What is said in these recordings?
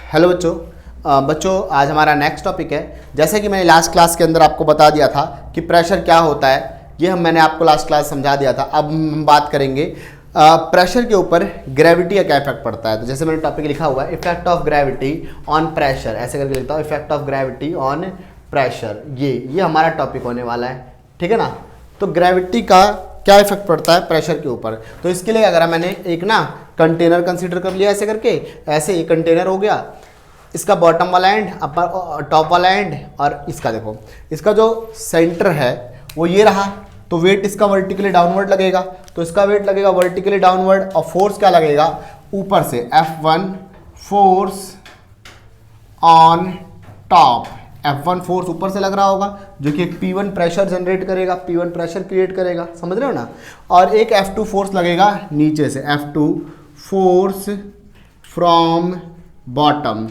Hello बच्चों आज हमारा नेक्स्ट टॉपिक है। जैसे कि मैंने लास्ट क्लास के अंदर आपको बता दिया था कि प्रेशर क्या होता है, ये मैंने आपको लास्ट क्लास समझा दिया था। अब हम बात करेंगे प्रेशर के ऊपर ग्रेविटी का क्या इफेक्ट पड़ता है। तो जैसे मैंने टॉपिक लिखा हुआ है effect of gravity on pressure, ऐसे करके लिखता हूँ effect of gravity on pressure. ये हमारा टॉपिक होने वाला है, ठीक है ना। तो ग्रेविटी का क्या इफेक्ट पड़ता है प्रेशर के ऊपर। तो इसके लिए अगर मैंने एक ना कंटेनर कंसीडर कर लिया ऐसे करके, ऐसे एक कंटेनर हो गया, इसका बॉटम वाला एंड, अपर टॉप वाला एंड, और इसका देखो इसका जो सेंटर है वो ये रहा। तो वेट इसका वर्टिकली डाउनवर्ड लगेगा, तो इसका वेट लगेगा वर्टिकली डाउनवर्ड, और फोर्स क्या लगेगा ऊपर से F1 force on top. F1 force ऊपर से लग रहा होगा जो कि एक P1 प्रेशर जनरेट करेगा, P1 प्रेशर क्रिएट करेगा, समझ रहे हो ना। और एक F2 फोर्स लगेगा नीचे से, F2 force from bottom,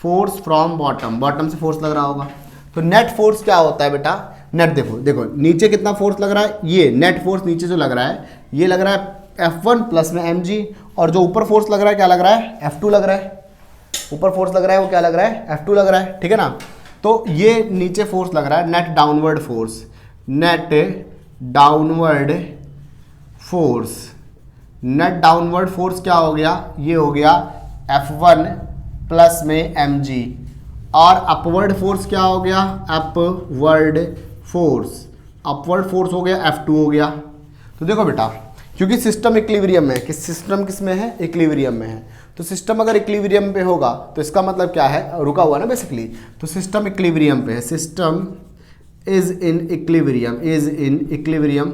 force from bottom, bottom से फोर्स लग रहा होगा। तो नेट फोर्स क्या होता है बेटा, नेट देखो नीचे कितना फोर्स लग रहा है, ये नेट फोर्स नीचे जो लग रहा है ये लग रहा है F1 प्लस में mg, और जो ऊपर फोर्स लग रहा है क्या लग रहा है F2 लग रहा है। ऊपर फोर्स लग रहा है वो क्या लग रहा है F2 लग रहा है, ठीक है ना। तो ये नीचे फोर्स लग रहा है net downward force, net downward force, net downward force क्या हो गया, ये हो गया F1 प्लस में mg, और अपवर्ड फोर्स क्या हो गया अपवर्ड फोर्स, अपवर्ड फोर्स हो गया F2 हो गया। तो देखो बेटा क्योंकि सिस्टम इक्विलिब्रियम में है, कि सिस्टम किस में है इक्विलिब्रियम में है, तो सिस्टम अगर इक्विलिब्रियम पे होगा तो इसका मतलब क्या है रुका हुआ ना बेसिकली। तो सिस्टम इक्विलिब्रियम पे है, system is in equilibrium, is in equilibrium,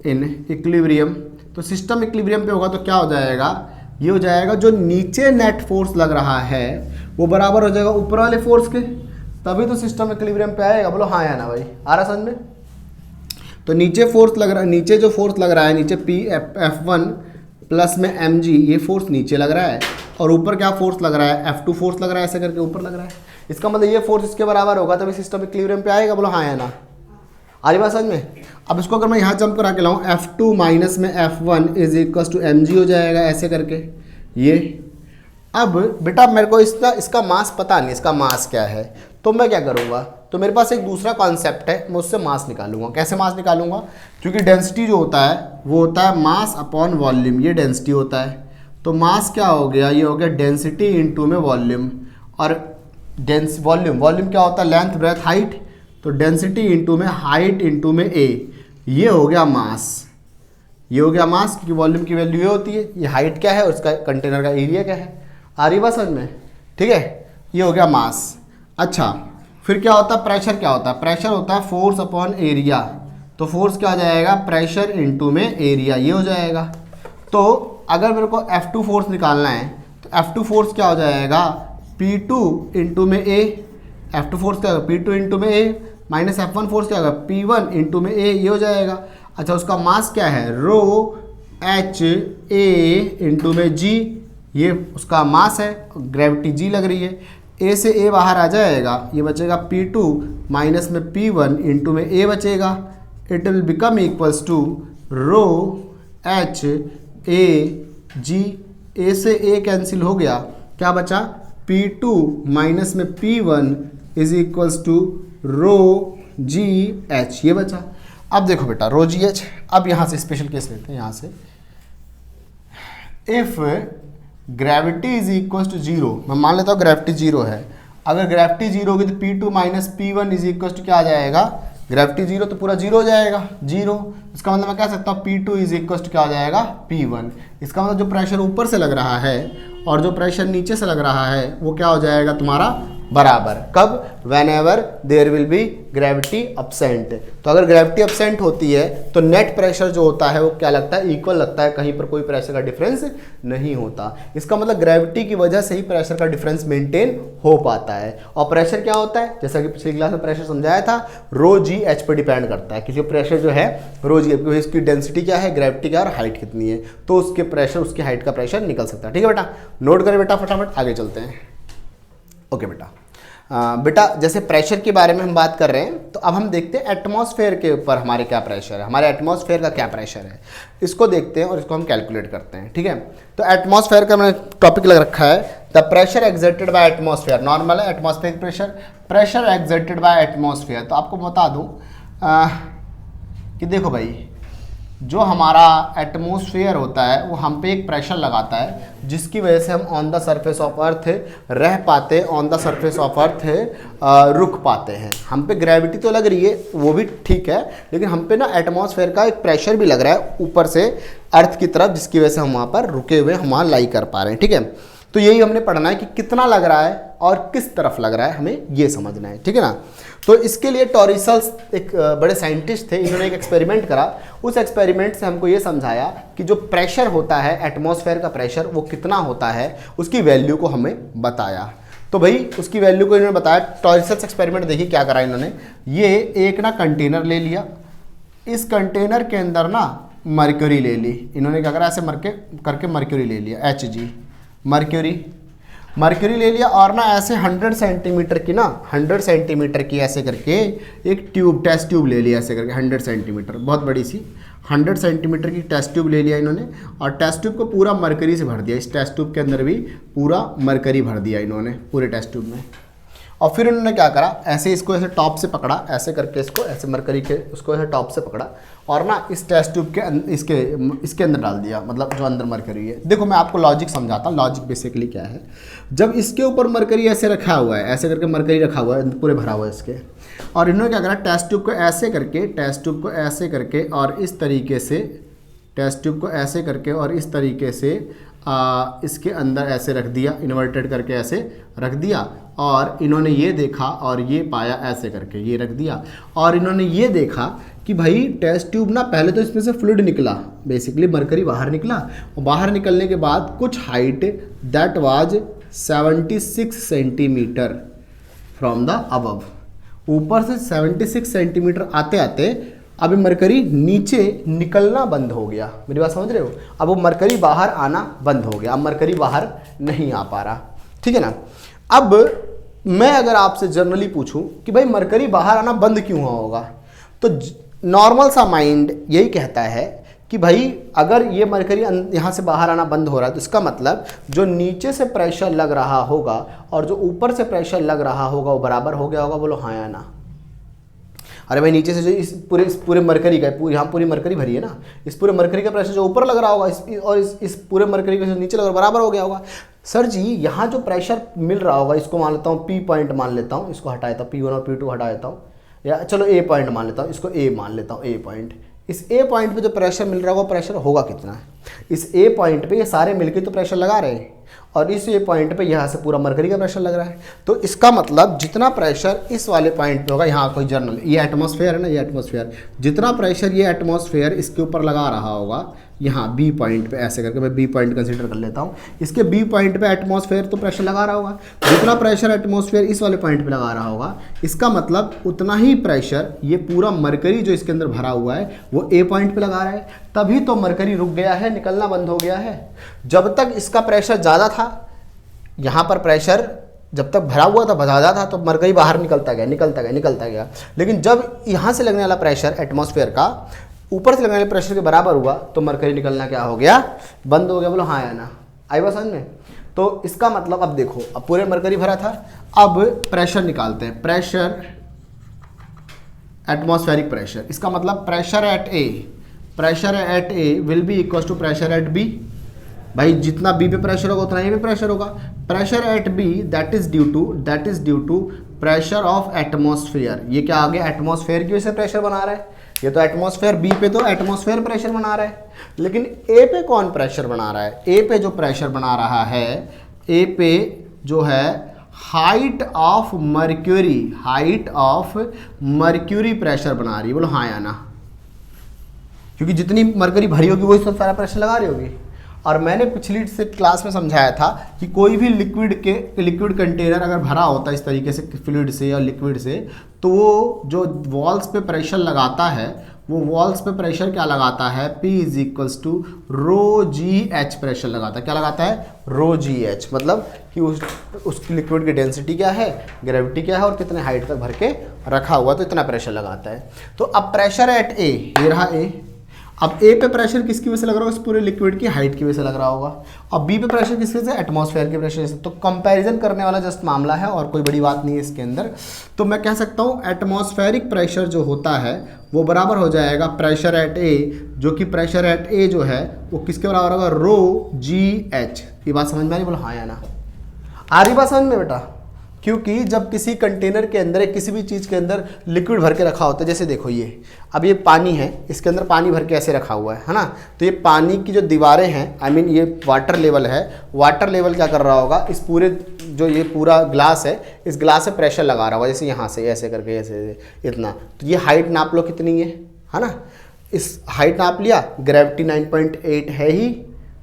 in equilibrium. तो सिस्टम इक्विलिब्रियम पे होगा तो क्या हो जाएगा, ये हो जाएगा जो नीचे नेट फोर्स लग रहा है वो बराबर हो जाएगा ऊपर वाले फोर्स के, तभी तो सिस्टम इक्विलिब्रियम पे आएगा। बोलो हाँ या ना भाई, आ रहा समझ में। तो नीचे फोर्स लग रहा है, नीचे जो फोर्स लग रहा है नीचे F1 प्लस में mg, ये फोर्स नीचे लग रहा है, और ऊपर क्या फोर्स लग रहा है F2 फोर्स लग रहा है, ऐसे करके ऊपर लग रहा है। इसका मतलब ये फोर्स इसके बराबर होगा तभी सिस्टम इक्विलिब्रियम पे आएगा। बोलो हाँ या ना, आ रही बात समझ में। अब इसको अगर मैं यहाँ जंप करा के लाऊँ F2 माइनस में F1 is equal to mg हो जाएगा ऐसे करके ये। अब बेटा मेरे को इसका मास पता नहीं, इसका मास क्या है, तो मैं क्या करूँगा, तो मेरे पास एक दूसरा कॉन्सेप्ट है, मैं उससे मास निकालूंगा। कैसे मास निकालूंगा, क्योंकि डेंसिटी जो होता है वो होता है मास अपॉन वॉल्यूम, ये डेंसिटी होता है। तो मास क्या हो गया, ये हो गया डेंसिटी इनटू में वॉल्यूम, और वॉल्यूम क्या होता है लेंथ ब्रेथ हाइट, तो डेंसिटी इनटू में हाइट इनटू में ए, ये हो गया मास, ये हो गया मास, क्योंकि वॉल्यूम की वैल्यू ये होती है, ये हाइट क्या है और उसका कंटेनर का एरिया क्या है। आ रही बात समझ में, ठीक है। ये हो गया मास। अच्छा फिर क्या होता है प्रेशर, क्या होता है प्रेशर होता है फोर्स अपॉन एरिया, तो फोर्स क्या हो जाएगा प्रेशर इनटू में एरिया, ये हो जाएगा। तो अगर मेरे को F2 फोर्स निकालना है तो F2 फोर्स क्या हो जाएगा P2 इंटू में A, F2 फोर्स क्या होगा P2 इंटू में A, माइनस F1 फोर्स क्या होगा P1 इंटू में A, ये हो जाएगा। अच्छा उसका मास क्या है रो H A इंटू में G, ये उसका मास है, ग्रेविटी G लग रही है। A से A बाहर आ जाएगा, ये बचेगा P2 माइनस में P1 इंटू में A बचेगा, it will become equals to rho H A G, A से A कैंसिल हो गया, क्या बचा P2 माइनस में P1 is equals to rho G H, ये बचा। अब देखो बेटा रो G H, अब यहाँ से स्पेशल केस लेते हैं, यहाँ से if gravity is equal to zero, मैं मान लेता हूँ ग्रेविटी जीरो है। अगर ग्रेविटी जीरो होगी तो P2 minus P1 is equal to क्या आ जाएगा, ग्रेविटी जीरो तो पूरा जीरो हो जाएगा, जीरो। इसका मतलब मैं कह सकता हूँ P2 इज इक्वल टू क्या आ जाएगा P1। इसका मतलब जो प्रेशर ऊपर से लग रहा है और जो प्रेशर नीचे से लग रहा है वो क्या हो जाएगा तुम्हारा बराबर। कब, whenever there will be gravity absent. तो अगर ग्रेविटी अपसेंट होती है तो नेट प्रेशर जो होता है वो क्या लगता है इक्वल लगता है, कहीं पर कोई प्रेशर का डिफरेंस नहीं होता। इसका मतलब ग्रेविटी की वजह से ही प्रेशर का डिफरेंस मेंटेन हो पाता है। और प्रेशर क्या होता है, जैसा कि पिछली क्लास में प्रेशर समझाया था, रो जी एच पर डिपेंड करता है। किसी प्रेशर जो है रो जी, इसकी डेंसिटी क्या है, ग्रेविटी क्या है और हाइट कितनी है, तो उसके प्रेशर उसकी हाइट का प्रेशर निकल सकता है। ठीक है बेटा, नोट करें बेटा फटाफट, आगे चलते हैं। ओके बेटा, बेटा जैसे प्रेशर के बारे में हम बात कर रहे हैं तो अब हम देखते हैं एटमॉस्फेयर के ऊपर हमारे क्या प्रेशर है, हमारे एटमॉस्फेयर का क्या प्रेशर है, इसको देखते हैं और इसको हम कैलकुलेट करते हैं। ठीक है, तो एटमॉस्फेयर का मैंने टॉपिक लग रखा है the pressure exerted by atmosphere, normal है atmospheric pressure, pressure exerted by atmosphere. तो आपको बता दूं कि देखो भाई, जो हमारा एटमॉस्फेयर होता है वो हम पे एक प्रेशर लगाता है जिसकी वजह से हम on the surface of earth रह पाते, on the surface of earth रुक पाते हैं। हम पे ग्रेविटी तो लग रही है, वो भी ठीक है, लेकिन हम पे ना एटमॉस्फेयर का एक प्रेशर भी लग रहा है ऊपर से अर्थ की तरफ, जिसकी वजह से हम वहाँ पर रुके हुए हम वहाँ लाई कर पा रहे हैं। ठीक है, तो यही हमने पढ़ना है कि कितना लग रहा है और किस तरफ लग रहा है, हमें ये समझना है। ठीक है ना। तो इसके लिए टॉरिसल्स एक बड़े साइंटिस्ट थे, इन्होंने एक एक्सपेरिमेंट करा। उस एक्सपेरिमेंट से हमको ये समझाया कि जो प्रेशर होता है एटमॉस्फेयर का प्रेशर वो कितना होता है, उसकी वैल्यू को हमें बताया। तो भाई उसकी वैल्यू को इन्होंने बताया। टॉरिसल्स एक्सपेरिमेंट देखिए क्या करा इन्होंने, ये एक ना कंटेनर ले लिया, इस कंटेनर के अंदर ना मर्क्यूरी ले ली इन्होंने, क्या करा ऐसे करके मर्क्यूरी ले लिया, Hg मर्क्यूरी ले लिया, और ना ऐसे 100 सेंटीमीटर की ना 100 सेंटीमीटर की ऐसे करके एक ट्यूब, टेस्ट ट्यूब ले लिया ऐसे करके 100 सेंटीमीटर, बहुत बड़ी सी 100 सेंटीमीटर की टेस्ट ट्यूब ले लिया इन्होंने, और टेस्ट ट्यूब को पूरा मरकरी से भर दिया। इस टेस्ट ट्यूब के अंदर भी पूरा मरकरी भर दिया इन्होंने पूरे टेस्ट ट्यूब में। और फिर उन्होंने क्या करा, ऐसे इसको ऐसे टॉप से पकड़ा, ऐसे करके इसको ऐसे मरकरी के उसको ऐसे टॉप से पकड़ा और ना इस टेस्ट ट्यूब के इसके अंदर डाल दिया, मतलब जो अंदर मरकरी है। देखो मैं आपको लॉजिक समझाता हूँ। लॉजिक बेसिकली क्या है, जब इसके ऊपर मरकरी ऐसे रखा हुआ है, ऐसे करके मरकरी रखा हुआ है पूरे भरा हुआ है इसके, और इन्होंने क्या करा, टेस्ट ट्यूब को ऐसे करके और इस तरीके से टेस्ट ट्यूब को ऐसे करके और इस तरीके से इसके अंदर ऐसे रख दिया, इन्वर्टेड करके ऐसे रख दिया, और इन्होंने ये देखा और ये पाया, ऐसे करके ये रख दिया, और इन्होंने ये देखा कि भाई टेस्ट ट्यूब ना पहले तो इसमें से फ्लूइड निकला, बेसिकली मरकरी बाहर निकला, और बाहर निकलने के बाद कुछ height that was 76 centimetre from the above, ऊपर से 76 सेंटीमीटर आते आते अभी मरकरी नीचे निकलना बंद हो गया। मेरी बात समझ रहे हो, अब वो मरकरी बाहर आना बंद हो गया, अब मरकरी बाहर नहीं आ पा रहा। ठीक है ना। अब मैं अगर आपसे जनरली पूछूं कि भाई मरकरी बाहर आना बंद क्यों हुआ होगा, तो नॉर्मल सा माइंड यही कहता है कि भाई अगर ये मरकरी यहाँ से बाहर आना बंद हो रहा है तो इसका मतलब जो नीचे से प्रेशर लग रहा होगा और जो ऊपर से प्रेशर लग रहा होगा वो बराबर हो गया होगा। बोलो हाँ या ना। अरे भाई नीचे से जो इस पूरे मरकरी का यहाँ पूरी मरकरी भरी है ना, इस पूरे मरकरी का प्रेशर जो ऊपर लग रहा होगा इस पूरे मरकरी का जो नीचे लग रहा बराबर हो गया होगा। सर जी यहाँ जो प्रेशर मिल रहा होगा, इसको मान लेता हूँ P पॉइंट मान लेता हूँ, इसको हटा देता हूँ, P1 और P2 हटा देता हूँ, या चलो A पॉइंट मान लेता हूँ, इसको A मान लेता हूँ, A पॉइंट। इस A पॉइंट पे जो प्रेशर मिल रहा होगा प्रेशर होगा कितना है, इस A पॉइंट पे ये सारे मिलके तो प्रेशर लगा रहे हैं, और इस A पॉइंट पे यहाँ से पूरा मरकरी का प्रेशर लग रहा है। तो इसका मतलब जितना प्रेशर इस वाले पॉइंट पे होगा, यहाँ कोई जर्नल, ये एटमॉस्फेयर है ना, ये एटमॉस्फेयर, जितना प्रेशर ये एटमॉस्फेयर इसके ऊपर लगा रहा होगा, यहाँ B पॉइंट पे ऐसे करके मैं B पॉइंट कंसीडर कर लेता हूँ, इसके B पॉइंट पे एटमॉस्फेयर तो प्रेशर लगा रहा होगा, जितना प्रेशर एटमॉस्फेयर इस वाले पॉइंट पे लगा रहा होगा, इसका मतलब उतना ही प्रेशर ये पूरा मरकरी जो इसके अंदर भरा हुआ है वो A पॉइंट पे लगा रहा है, तभी तो मरकरी रुक गया है, निकलना बंद हो गया है। जब तक इसका प्रेशर ज़्यादा था, यहाँ पर प्रेशर जब तक भरा हुआ था ज़्यादा था, तो मरकरी बाहर निकलता गया, लेकिन जब यहाँ से लगने वाला प्रेशर एटमॉस्फेयर का ऊपर से लगने वाले प्रेशर के बराबर हुआ तो मरकरी निकलना क्या हो गया, बंद हो गया। बोलो हाँ या ना। आई बात समझ में। तो इसका मतलब अब देखो, अब पूरे मरकरी भरा था, अब प्रेशर निकालते हैं, प्रेशर एटमॉस्फेरिक प्रेशर, इसका मतलब pressure at A will be equal to pressure at B. भाई जितना बी पे प्रेशर होगा उतना ए पे प्रेशर होगा। Pressure at B that is due to pressure of atmosphere. ये क्या आ गया, एटमॉस्फेयर की वजह से प्रेशर बना रहा है, ये तो एटमॉस्फेयर, बी पे तो एटमॉस्फेयर प्रेशर बना रहा है, लेकिन ए पे कौन प्रेशर बना रहा है, ए पे जो प्रेशर बना रहा है, ए पे जो है हाइट ऑफ मर्क्यूरी प्रेशर बना रही है। बोलो हाँ या ना। क्योंकि जितनी मरकरी भरी होगी वही सब सारा प्रेशर लगा रही होगी। और मैंने पिछली से क्लास में समझाया था कि कोई भी लिक्विड कंटेनर अगर भरा होता है इस तरीके से फ्लूइड से या लिक्विड से, तो वो जो वॉल्स पे प्रेशर लगाता है, वो वॉल्स पे प्रेशर क्या लगाता है, P is equals to ρgh pressure लगाता है। क्या लगाता है, ρgh, मतलब कि उस लिक्विड की डेंसिटी क्या है, ग्रेविटी क्या है, और कितने हाइट तक भर के रखा हुआ, तो इतना प्रेशर लगाता है। तो अब प्रेशर एट ए, ये रहा ए। अब ए पे प्रेशर किसकी वजह से लग रहा होगा? इस पूरे लिक्विड की हाइट की वजह से लग रहा होगा। अब बी पे प्रेशर किसकी वजह से? एटमॉस्फेयर के प्रेशर से। तो कंपैरिजन करने वाला जस्ट मामला है और कोई बड़ी बात नहीं है इसके अंदर। तो मैं कह सकता हूँ एटमॉस्फेरिक प्रेशर जो होता है वो बराबर हो जाएगा प्रेशर एट ए, जो कि प्रेशर एट ए जो है वो किसके बराबर होगा? रो जी एच। ये बात समझ में आ रही? बोलो हाँ या ना। आ रही बात समझ में बेटा? क्योंकि जब किसी कंटेनर के अंदर किसी भी चीज़ के अंदर लिक्विड भर के रखा होता है, जैसे देखो ये अब ये पानी है, इसके अंदर पानी भर के ऐसे रखा हुआ है ना, तो ये पानी की जो दीवारें हैं, आई मीन ये वाटर लेवल है, वाटर लेवल क्या कर रहा होगा? इस पूरे जो ये पूरा ग्लास है, इस ग्लास से प्रेशर लगा रहा होगा, जैसे यहाँ से ऐसे करके ऐसे इतना। तो ये हाइट नाप लो कितनी है ना, इस हाइट नाप लिया, ग्रेविटी 9.8 है ही,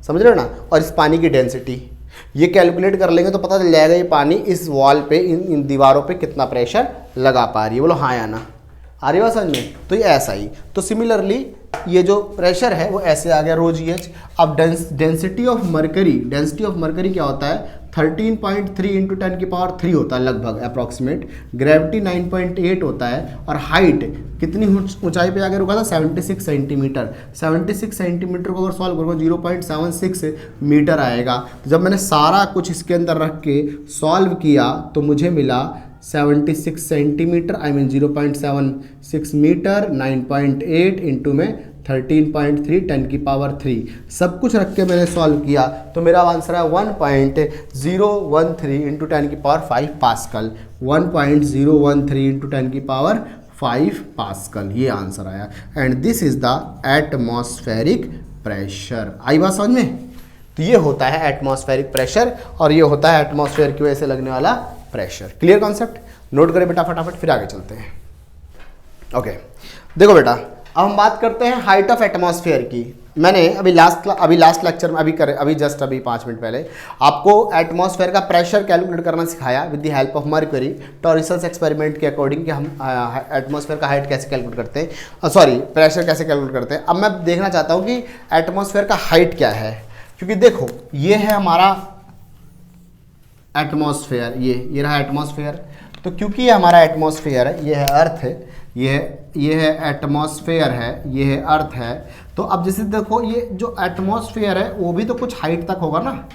समझ रहे हो ना। और इस पानी की डेंसिटी ये कैलकुलेट कर लेंगे तो पता चल जाएगा ये पानी इस वॉल पे इन दीवारों पे कितना प्रेशर लगा पा रही है। बोलो हाँ या ना। आ रही बात समझ में? तो ये ऐसा ही। तो सिमिलरली ये जो प्रेशर है वो ऐसे आ गया रो जी एच। अब डेंसिटी ऑफ मरकरी क्या होता है? 13.3 इंटू 10 की पावर 3 होता है लगभग अप्रॉक्सीमेट। ग्रेविटी 9.8 होता है और हाइट कितनी ऊंचाई पे आगे रुका था? 76 सेंटीमीटर। 76 सेंटीमीटर को अगर सॉल्व करूँगा 0.76 मीटर आएगा। तो जब मैंने सारा कुछ इसके अंदर रख के सॉल्व किया तो मुझे मिला 76 centimetre, I mean 0.76 metre, 9.8 into में 13.3 10 की पावर 3, सब कुछ रख के मैंने सॉल्व किया तो मेरा आंसर है 1.013 इंटू 10 की पावर 5 पास्कल। 1.013 इंटू 10 की पावर 5 पास्कल, ये आंसर आया। And this is the atmospheric pressure. आई बात समझ में? तो ये होता है एटमॉस्फेरिक प्रेशर और ये होता है एटमॉस्फेयर की वजह से लगने वाला प्रेशर। Clear concept? नोट करें बेटा फटाफट, फिर आगे चलते हैं। ओके देखो बेटा, अब हम बात करते हैं हाइट ऑफ एटमॉस्फेयर की। मैंने अभी लास्ट लेक्चर में अभी जस्ट 5 मिनट पहले आपको एटमॉस्फेयर का प्रेशर कैलकुलेट करना सिखाया with the help of mercury टॉरिसस एक्सपेरिमेंट के अकॉर्डिंग कि हम एटमॉस्फेयर का हाइट कैसे कैलकुलेट करते हैं, प्रेशर कैसे कैलकुलेट करते हैं। अब मैं देखना चाहता हूँ कि एटमॉस्फेयर का हाइट क्या है, क्योंकि देखो ये है हमारा एटमॉस्फेयर, ये रहा एटमॉस्फेयर। तो क्योंकि ये हमारा एटमॉस्फेयर है, ये है अर्थ है, ये है एटमॉस्फेयर है, ये है अर्थ है। तो अब जैसे देखो ये जो एटमॉस्फेयर है वो भी तो कुछ हाइट तक होगा ना,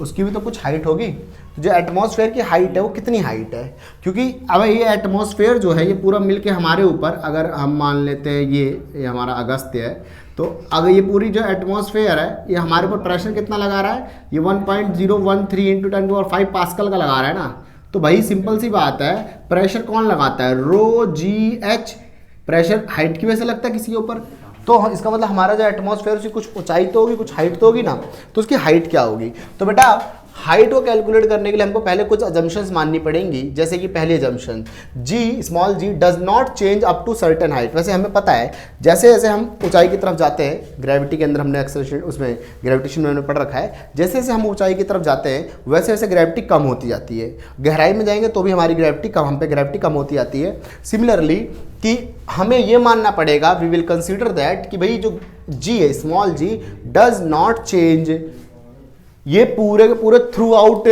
उसकी भी तो कुछ हाइट होगी। तो जो एटमॉस्फेयर की हाइट है वो कितनी हाइट है? क्योंकि अब ये एटमॉस्फेयर जो है ये पूरा मिलके हमारे ऊपर, अगर हम मान लेते हैं ये हमारा अगस्त्य है, तो अगर ये पूरी जो एटमॉस्फेयर है ये हमारे ऊपर प्रेशर कितना लगा रहा है? ये 1.013 इंटू 10 की पावर 5 पास्कल का लगा रहा है ना। तो भाई सिंपल सी बात है, प्रेशर कौन लगाता है? रो जी एच। प्रेशर हाइट की वजह से लगता है किसी के ऊपर, तो इसका मतलब हमारा जो एटमॉस्फेयर उसकी कुछ ऊंचाई तो होगी, कुछ हाइट तो होगी ना। तो उसकी हाइट क्या होगी? तो बेटा हाइट को कैलकुलेट करने के लिए हमको पहले कुछ अजम्पशंस माननी पड़ेंगी। जैसे कि पहली assumption, g small g does not change up to certain height. वैसे हमें पता है जैसे जैसे हम ऊंचाई की तरफ जाते हैं, ग्रेविटी के अंदर हमने एक्सेलरेशन उसमें ग्रेविटेशन में पढ़ रखा है, जैसे जैसे हम ऊंचाई की तरफ जाते हैं वैसे वैसे ग्रेविटी कम होती जाती है। गहराई में जाएंगे तो भी हमारी ग्रेविटी कम, हम पे ग्रेविटी कम होती जाती है। सिमिलरली कि हमें ये मानना पड़ेगा, वी विल कंसिडर दैट कि भाई जो जी है small g does not change, ये पूरे के पूरे थ्रू आउट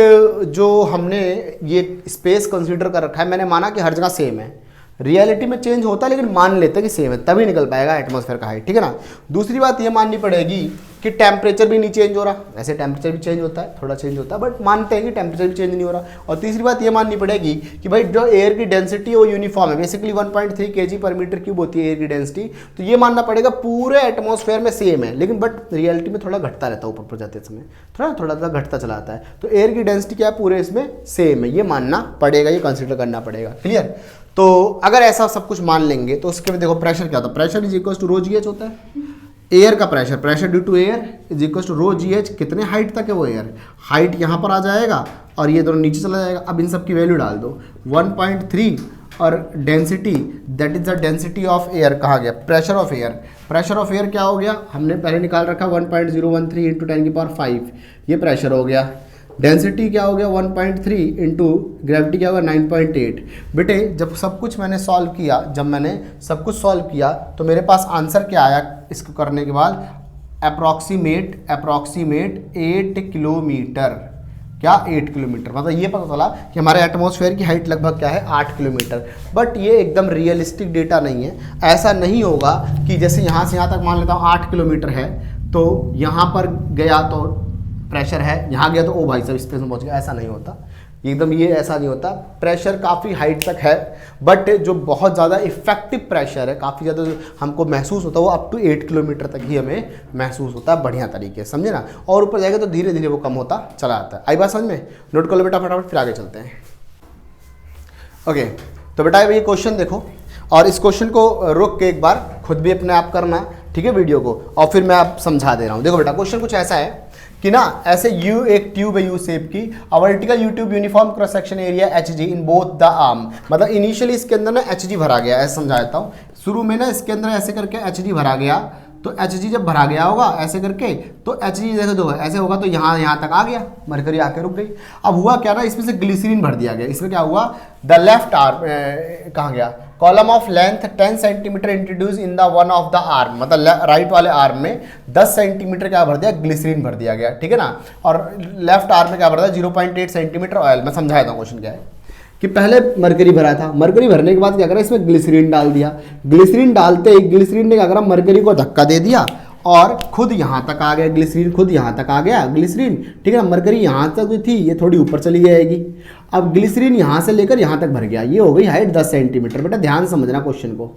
जो हमने ये स्पेस कंसीडर कर रखा है, मैंने माना कि हर जगह सेम है। रियलिटी में चेंज होता है लेकिन मान लेते हैं कि सेम है, तभी निकल पाएगा एटमॉस्फेयर का हाइट, ठीक है ना। दूसरी बात ये माननी पड़ेगी कि टेम्परेचर भी नहीं चेंज हो रहा। वैसे टेम्परेचर भी चेंज होता है, थोड़ा चेंज होता है, बट मानते हैं कि टेम्परेचर भी चेंज नहीं हो रहा। और तीसरी बात ये माननी पड़ेगी कि भाई जो एयर की डेंसिटी है वो यूनिफॉर्म है, बेसिकली 1.3 kg/m³ होती है एयर की डेंसिटी। तो ये मानना पड़ेगा पूरे एटमॉस्फेयर में सेम है, लेकिन बट रियलिटी में थोड़ा घटता रहता है, ऊपर जाते समय थोड़ा घटता चला आता है। तो एयर की डेंसिटी क्या है? पूरे इसमें सेम है, ये मानना पड़ेगा, ये कंसिडर करना पड़ेगा। क्लियर? तो अगर ऐसा सब कुछ मान लेंगे तो उसके में देखो प्रेशर क्या होता है? Pressure is equal to rho g h होता है। एयर का pressure due to air is equal to rho g h. कितने हाइट तक है वो एयर? हाइट यहाँ पर आ जाएगा और ये दोनों नीचे चला जाएगा। अब इन सब की वैल्यू डाल दो, 1.3 और density that is the density of air. कहा गया pressure of air. Pressure of air क्या हो गया? हमने पहले निकाल रखा 1.013 इंटू 10 की पावर 5, ये प्रेशर हो गया। डेंसिटी क्या हो गया? 1.3 इंटू ग्रेविटी क्या होगा? 9.8। बेटे जब सब कुछ मैंने सॉल्व किया, तो मेरे पास आंसर क्या आया इसको करने के बाद? Approximate 8 kilometre. क्या 8 किलोमीटर। मतलब ये पता चला कि हमारे एटमॉस्फेयर की हाइट लगभग क्या है 8 किलोमीटर। बट ये एकदम रियलिस्टिक डेटा नहीं है। ऐसा नहीं होगा कि जैसे यहाँ से यहाँ तक मान लेता हूँ 8 किलोमीटर है, तो यहाँ पर गया तो प्रेशर है, यहाँ गया तो ओ भाई साहब स्पेस में पहुँच गया, ऐसा नहीं होता एकदम, ये ऐसा नहीं होता। प्रेशर काफ़ी हाइट तक है, बट जो बहुत ज़्यादा इफेक्टिव प्रेशर है, काफ़ी ज़्यादा जो हमको महसूस होता है वो अप टू 8 किलोमीटर तक ही हमें महसूस होता है बढ़िया तरीके से, समझे ना। और ऊपर जाएगा तो धीरे धीरे वो कम होता चला जाता है। आई बात समझ में? नोट कर लो बेटा फटाफट, फिर आगे चलते हैं। ओके, तो बेटा ये क्वेश्चन देखो, और इस क्वेश्चन को रोक के एक बार खुद भी अपने आप करना, ठीक है, वीडियो को, और फिर मैं आप समझा दे रहा हूँ। देखो बेटा क्वेश्चन कुछ ऐसा है कि ना, ऐसे यू एक ट्यूब है यू शेप की, vertical you tube uniform cross section area H G in both the arm. मतलब इनिशियली इसके अंदर ना एच जी भरा गया, ऐसे समझा देता हूँ। शुरू में ना इसके अंदर ऐसे करके एच जी भरा गया, तो एच जी जब भरा गया होगा ऐसे करके, तो एच जी जैसे दो ऐसे होगा तो यहाँ तक आ गया, मरकरी आके रुक गई। अब हुआ क्या ना, इसमें से ग्लिसरीन भर दिया गया। इसमें क्या हुआ, द लेफ्ट आर्म कहाँ गया, column of length 10 centimetre introduce in the one of the arm. मतलब राइट वाले आर्म में 10 सेंटीमीटर क्या भर दिया, ग्लिसरीन भर दिया गया, ठीक है ना। और लेफ्ट आर्म में क्या भर दिया, 0.8 सेंटीमीटर ऑयल। मैं समझाया था क्वेश्चन क्या है कि पहले मरकरी भरा था, मरकरी भरने के बाद क्या करा, इसमें ग्लिसरीन डाल दिया। ग्लिसरीन डालते ही ग्लिसरीन ने क्या करा, मरकरी को धक्का दे दिया और खुद यहाँ तक आ गया ग्लिसरीन, खुद यहाँ तक आ गया ग्लिसरीन, ठीक है ना। मरकरी यहाँ तक जो थी ये थोड़ी ऊपर चली जाएगी। अब ग्लिसरीन यहाँ से लेकर यहाँ तक भर गया, ये हो गई हाइट 10 सेंटीमीटर। बेटा ध्यान समझना क्वेश्चन को,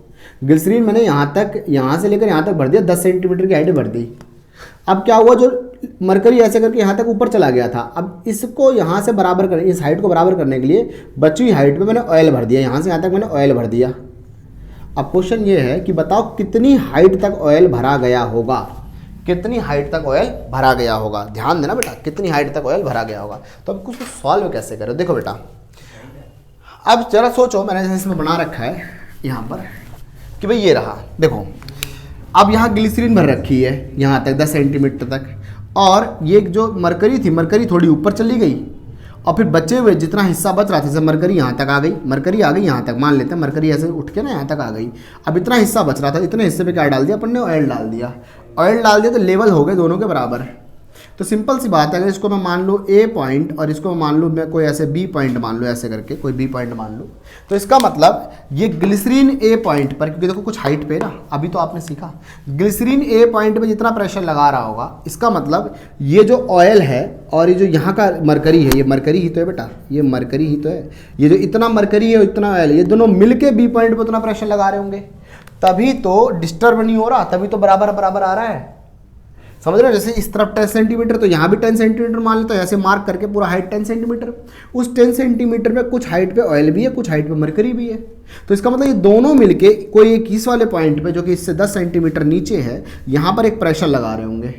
ग्लिसरीन मैंने यहाँ से लेकर यहाँ तक भर दिया, 10 सेंटीमीटर की हाइट भर दी। अब क्या हुआ, जो मरकरी ऐसे करके यहाँ तक ऊपर चला गया था, अब इसको यहाँ से बराबर करने, इस हाइट को बराबर करने के लिए बची हुई हाइट पे मैंने ऑयल भर दिया, यहाँ से यहाँ तक मैंने ऑयल भर दिया। अब क्वेश्चन ये है कि बताओ कितनी हाइट तक ऑयल भरा गया होगा, कितनी हाइट तक ऑयल भरा गया होगा। ध्यान देना बेटा, कितनी हाइट तक ऑयल भरा गया होगा। तो अब कुछ सॉल्व कैसे करो, देखो बेटा अब जरा सोचो, मैंने जैसे इसमें बना रखा है यहाँ पर कि भाई ये रहा, देखो अब यहाँ ग्लिसरीन भर रखी है यहाँ तक 10 सेंटीमीटर तक, और ये जो मरकरी थी, मरकरी थोड़ी ऊपर चली गई, और फिर बचे हुए जितना हिस्सा बच रहा था, जैसे मरकरी यहाँ तक आ गई, मरकरी आ गई यहाँ तक, मान लेते हैं मरकरी ऐसे उठ के ना यहाँ तक आ गई। अब इतना हिस्सा बच रहा था, इतने हिस्से पे क्या डाल दिया अपन ने, ऑयल डाल दिया। ऑयल डाल दिया तो लेवल हो गए दोनों के बराबर। तो सिंपल सी बात है, अगर इसको मैं मान लूँ ए पॉइंट और इसको मान लूँ मैं कोई ऐसे बी पॉइंट मान लूँ, ऐसे करके कोई बी पॉइंट मान लूँ, तो इसका मतलब ये ग्लिसरीन ए पॉइंट पर, क्योंकि देखो कुछ हाइट पे ना, अभी तो आपने सीखा, ग्लिसरीन ए पॉइंट पे जितना प्रेशर लगा रहा होगा, इसका मतलब ये जो ऑयल है और ये जो यहाँ का मरकरी है, ये मरकरी ही तो है बेटा, ये मरकरी ही तो है, ये जो इतना मरकरी है इतना ऑयल, ये दोनों मिलके बी पॉइंट पर उतना प्रेशर लगा रहे होंगे, तभी तो डिस्टर्ब नहीं हो रहा, तभी तो बराबर बराबर आ रहा है। समझ रहे हो, जैसे इस तरफ 10 सेंटीमीटर तो यहाँ भी 10 सेंटीमीटर मान लेते हो, ऐसे मार्क करके पूरा हाइट 10 सेंटीमीटर, उस 10 सेंटीमीटर में कुछ हाइट पे ऑयल भी है, कुछ हाइट पे मरकरी भी है। तो इसका मतलब ये दोनों मिलके कोई एक इस वाले पॉइंट पे जो कि इससे 10 सेंटीमीटर नीचे है, यहाँ पर एक प्रेशर लगा रहे होंगे।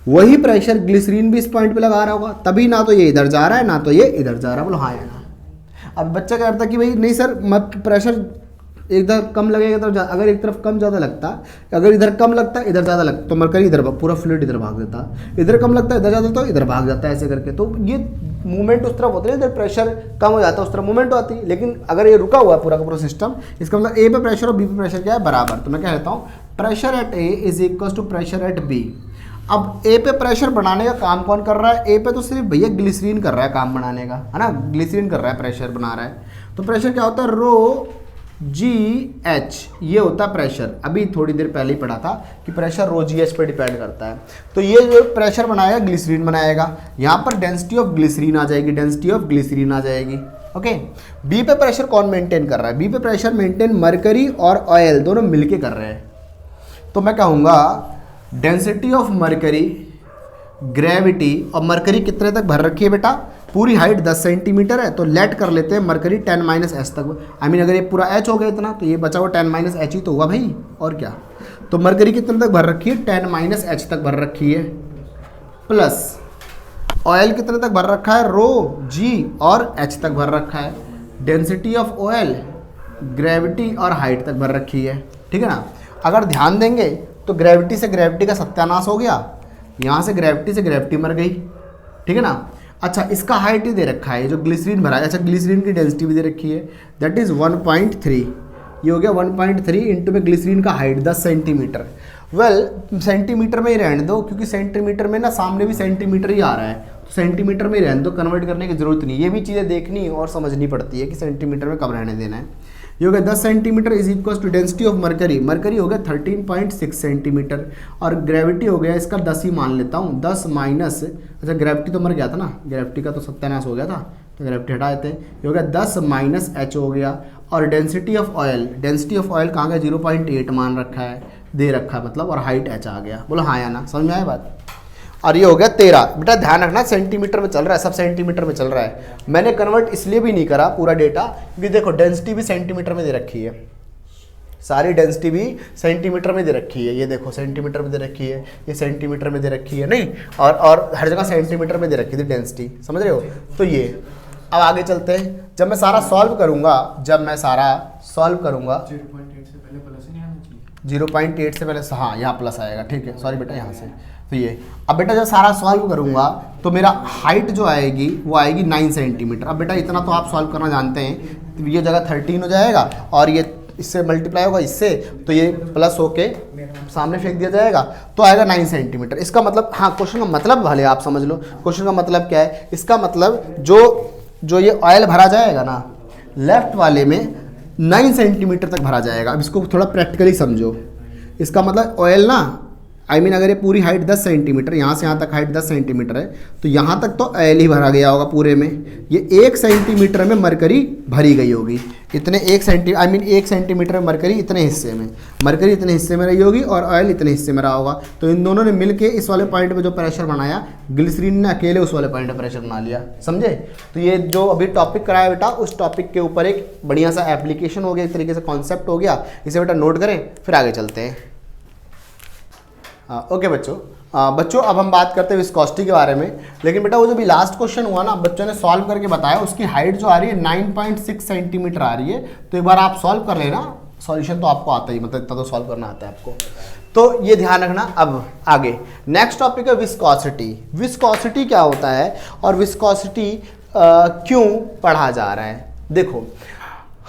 वही प्रेशर ग्लिसरीन भी इस पॉइंट पे लगा रहा होगा, तभी ना तो ये इधर जा रहा है ना तो ये इधर जा रहा है। बोलो हाँ या ना। अब बच्चा कह रहा था कि भाई नहीं सर, प्रेशर इधर कम लगेगा तो अगर एक तरफ कम ज़्यादा लगता, अगर इधर कम लगता इधर ज़्यादा लगता तो मरकरी इधर पूरा फ्लूइड इधर भाग देता, इधर कम लगता इधर ज़्यादा तो इधर भाग जाता है, ऐसे करके। तो ये मूवमेंट उस तरफ होती है, इधर प्रेशर कम हो जाता है उस तरफ मूवमेंट होती है। लेकिन अगर ये रुका हुआ है पूरा का पूरा सिस्टम, इसका मतलब ए पे प्रेशर और बी पे प्रेशर क्या है, बराबर। तो मैं क्या कहता हूँ, pressure at A is equal to pressure at B. अब ए पे प्रेशर बढ़ाने का काम कौन कर रहा है, ए पे तो सिर्फ भैया ग्लिसरीन कर रहा है काम बनाने का, है ना, ग्लिसरीन कर रहा है, प्रेशर बना रहा है। तो प्रेशर क्या होता है, रो जी एच, ये होता है प्रेशर। अभी थोड़ी देर पहले ही पढ़ा था कि प्रेशर रो जी एच पर डिपेंड करता है। तो ये जो प्रेशर बनाएगा ग्लिसरीन बनाएगा, यहाँ पर डेंसिटी ऑफ ग्लिसरीन आ जाएगी, डेंसिटी ऑफ ग्लिसरीन आ जाएगी। ओके, बी पे प्रेशर कौन मेंटेन कर रहा है, बी पे प्रेशर मेंटेन मरकरी और ऑयल दोनों मिलके कर रहे हैं। तो मैं कहूँगा डेंसिटी ऑफ मरकरी, ग्रेविटी, और मरकरी कितने तक भर रखी है बेटा, पूरी हाइट 10 सेंटीमीटर है, तो लेट कर लेते हैं मरकरी 10 माइनस एच तक। आई मीन अगर ये पूरा एच हो गया इतना, तो ये बचा हुआ 10 माइनस एच ही तो हुआ भाई, और क्या। तो मरकरी कितने तक भर रखी है, 10 माइनस एच तक भर रखी है, प्लस ऑयल कितने तक भर रखा है, रो जी और एच तक भर रखा है। डेंसिटी ऑफ ऑयल, ग्रेविटी और हाइट तक भर रखी है, ठीक है ना। अगर ध्यान देंगे तो ग्रेविटी से ग्रेविटी का सत्यानाश हो गया, यहाँ से ग्रेविटी मर गई, ठीक है ना। अच्छा, इसका हाइट ही दे रखा है, जो ग्लिसरीन भरा है, अच्छा ग्लिसरीन की डेंसिटी भी दे रखी है, दैट इज़ 1.3। ये हो गया 1.3 इंटू में ग्लिसरीन का हाइट 10 सेंटीमीटर। वेल सेंटीमीटर में ही रहने दो, क्योंकि सेंटीमीटर में ना सामने भी सेंटीमीटर ही आ रहा है, सेंटीमीटर में रहने दो, कन्वर्ट करने की जरूरत नहीं। ये भी चीज़ें देखनी और समझनी पड़ती है कि सेंटीमीटर में कब रहने देना है। ये हो गया 10 centimetre is equal to density of mercury. Mercury हो गया 13.6 सेंटीमीटर और ग्रेविटी हो गया इसका 10 ही मान लेता हूँ, 10 माइनस, अच्छा ग्रेविटी तो मर गया था ना, ग्रेविटी का तो सत्यानाश हो गया था, तो ग्रेविटी हटा देते हैं। ये हो गया 10 माइनस एच हो गया। और density of oil, density of oil कहाँ गया, 0.8 मान रखा है, दे रखा है मतलब, और हाइट एच आ गया। बोलो हाँ या ना, समझ में आया बात। और ये हो गया 13। बेटा ध्यान रखना सेंटीमीटर में चल रहा है, सब सेंटीमीटर में चल रहा है। मैंने कन्वर्ट इसलिए भी नहीं करा पूरा डेटा क्योंकि देखो डेंसिटी भी सेंटीमीटर में दे रखी है, सारी डेंसिटी भी सेंटीमीटर में दे रखी है। ये देखो सेंटीमीटर में दे रखी है, ये सेंटीमीटर में दे रखी है, नहीं और हर जगह सेंटीमीटर में दे रखी थी डेंसिटी, समझ रहे हो। तो ये अब आगे चलते हैं। जब मैं सारा सॉल्व करूंगा, 0.8 से पहले हाँ यहाँ प्लस आएगा, ठीक है, सॉरी बेटा यहाँ से। तो ये अब बेटा जब सारा सॉल्व करूंगा तो मेरा हाइट जो आएगी वो आएगी 9 सेंटीमीटर। अब बेटा इतना तो आप सॉल्व करना जानते हैं, तो ये जगह 13 हो जाएगा और ये इससे मल्टीप्लाई होगा इससे, तो ये प्लस होके सामने फेंक दिया जाएगा, तो आएगा 9 सेंटीमीटर। इसका मतलब, हाँ क्वेश्चन का मतलब भले आप समझ लो, क्वेश्चन का मतलब क्या है, इसका मतलब जो ये ऑयल भरा जाएगा ना लेफ्ट वाले में 9 सेंटीमीटर तक भरा जाएगा। अब इसको थोड़ा प्रैक्टिकली समझो। इसका मतलब ऑयल ना अगर ये पूरी हाइट 10 सेंटीमीटर, यहाँ से यहाँ तक हाइट 10 सेंटीमीटर है, तो यहाँ तक तो ऑयल ही भरा गया होगा पूरे में। ये 1 सेंटीमीटर में मरकरी भरी गई होगी, इतने 1 सेंटीमीटर में मरकरी इतने हिस्से में, मरकरी इतने हिस्से में रही होगी और ऑयल इतने हिस्से में रहा होगा। तो इन दोनों ने मिलके इस वाले पॉइंट पे जो प्रेशर बनाया, ग्लिसरीन ने अकेले उस वाले पॉइंट पे प्रेशर बना लिया, समझे। तो ये जो अभी टॉपिक कराया बेटा, उस टॉपिक के ऊपर एक बढ़िया सा एप्लीकेशन हो गया, एक तरीके से कॉन्सेप्ट हो गया। इसे बेटा नोट करें, फिर आगे चलते हैं। ओके बच्चों अब हम बात करते हैं विस्कोसिटी के बारे में। लेकिन बेटा वो जो भी लास्ट क्वेश्चन हुआ ना, बच्चों ने सॉल्व करके बताया, उसकी हाइट जो आ रही है 9.6 सेंटीमीटर आ रही है। तो एक बार आप सॉल्व कर लेना, सॉल्यूशन तो आपको आता ही, मतलब इतना तो सॉल्व करना आता है आपको, तो ये ध्यान रखना। अब आगे नेक्स्ट टॉपिक है विस्कोसिटी। विस्कोसिटी क्या होता है और विस्कोसिटी क्यों पढ़ा जा रहा है। देखो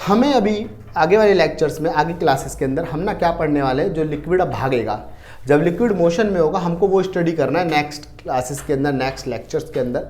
हमें अभी आगे वाले लेक्चर्स में, आगे क्लासेस के अंदर हम ना क्या पढ़ने वाले हैं, जो लिक्विड अब भागेगा, जब लिक्विड मोशन में होगा, हमको वो स्टडी करना है नेक्स्ट क्लासेस के अंदर, नेक्स्ट लेक्चर्स के अंदर।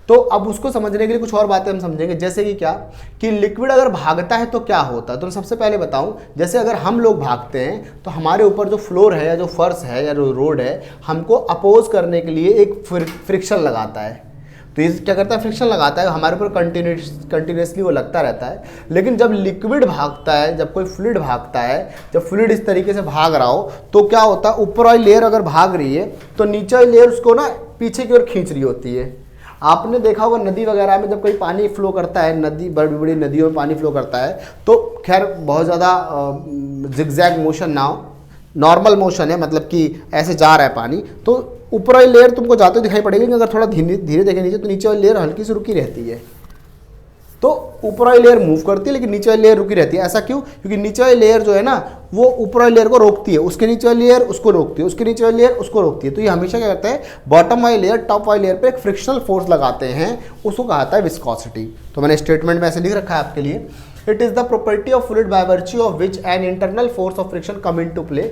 तो अब उसको समझने के लिए कुछ और बातें हम समझेंगे, जैसे कि क्या, कि लिक्विड अगर भागता है तो क्या होता है। तो मैं सबसे पहले बताऊं, जैसे अगर हम लोग भागते हैं तो हमारे ऊपर जो फ्लोर है या जो फर्श है या जो रोड है, हमको अपोज करने के लिए एक फ्रिक्शन लगाता है। तो ये क्या करता है, फ्रिक्शन लगाता है, हमारे ऊपर कंटिन्यूसली वो लगता रहता है। लेकिन जब लिक्विड भागता है, जब कोई फ्लूइड भागता है, जब फ्लूइड इस तरीके से भाग रहा हो, तो क्या होता है, ऊपर वाली लेयर अगर भाग रही है तो नीचे वाली लेयर उसको ना पीछे की ओर खींच रही होती है। आपने देखा होगा नदी वगैरह में जब कोई पानी फ्लो करता है, नदी बड़ी बड़ी नदियों में पानी फ्लो करता है, तो खैर बहुत ज़्यादा जिगजैग मोशन ना हो, नॉर्मल मोशन है, मतलब कि ऐसे जा रहा है पानी, तो ऊपर वाली लेयर तुमको जाते दिखाई पड़ेगी। अगर थोड़ा धीरे देखें नीचे, तो नीचे वाली लेयर हल्की सी रुकी रहती है। तो ऊपर वाली लेयर मूव करती है लेकिन नीचे वाली लेयर रुकी रहती है। ऐसा क्यों? क्योंकि नीचे वाली लेयर जो है ना, वो ऊपर वाली लेयर को रोकती है, उसके नीचे वाली लेयर उसको रोकती है, उसके नीचे वाली लेयर उसको रोकती है। तो ये हमेशा क्या करते हैं, बॉटम वाली लेयर टॉप वाली लेयर पे एक फ्रिक्शनल फोर्स लगाते हैं, उसको कहा जाता है विस्कोसिटी। तो मैंने स्टेटमेंट में ऐसे लिख रखा है आपके लिए, it is the property of fluid by virtue of which an internal force of friction come into play,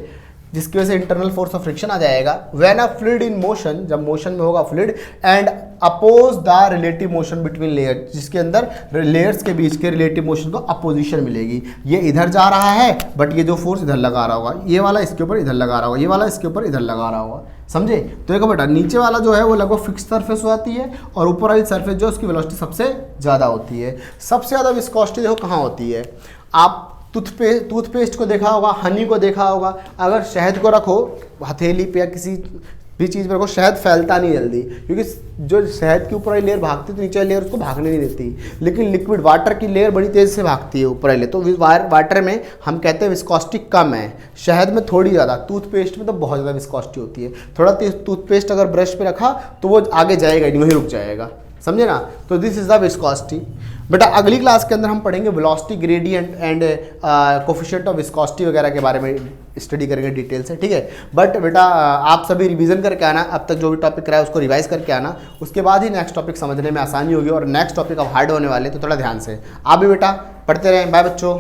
जिसकी वजह से इंटरनल फोर्स ऑफ फ्रिक्शन आ जाएगा। When a fluid in motion, जब मोशन में होगा fluid, and oppose the relative motion between layer, जिसके अंदर लेयर्स के बीच के रिलेटिव मोशन को अपोजिशन मिलेगी। ये इधर जा रहा है बट ये जो फोर्स इधर लगा रहा होगा, ये वाला इसके ऊपर इधर लगा रहा होगा, ये वाला इसके ऊपर इधर लगा रहा होगा, समझे। तो देखो बेटा, नीचे वाला जो है वो लगभग फिक्स सरफेस हो जाती है और ऊपर वाली सरफेस जो उसकी वेलोसिटी सबसे ज़्यादा होती है। सबसे ज़्यादा विस्कोसिटी देखो कहाँ होती है, आप टूथपेस्ट को देखा होगा, हनी को देखा होगा, अगर शहद को रखो हथेली पे या किसी भी चीज़ पर रखो, शहद फैलता नहीं जल्दी, क्योंकि जो शहद के ऊपर वाली लेयर भागती है तो नीचे वाली लेयर उसको भागने नहीं देती। लेकिन लिक्विड वाटर की लेयर बड़ी तेज़ से भागती है ऊपर वाली लेयर, तो वाटर में हम कहते हैं विस्कोसिटी कम है, शहद में थोड़ी ज़्यादा, टूथपेस्ट में तो बहुत ज़्यादा विस्कोसिटी होती है। थोड़ा टूथपेस्ट अगर ब्रश पे रखा तो वो आगे जाएगा नहीं, वहीं रुक जाएगा, समझे ना। तो दिस इज द विस्कोसिटी। बेटा अगली क्लास के अंदर हम पढ़ेंगे velocity gradient and coefficient of viscosity वगैरह के बारे में स्टडी करेंगे डिटेल से, ठीक है। बट बेटा आप सभी रिवीजन करके आना, अब तक जो भी टॉपिक कराया उसको रिवाइज करके आना, उसके बाद ही नेक्स्ट टॉपिक समझने में आसानी होगी। और नेक्स्ट टॉपिक अब हार्ड होने वाले, तो थोड़ा ध्यान से आप भी बेटा पढ़ते रहें। बाय बच्चों।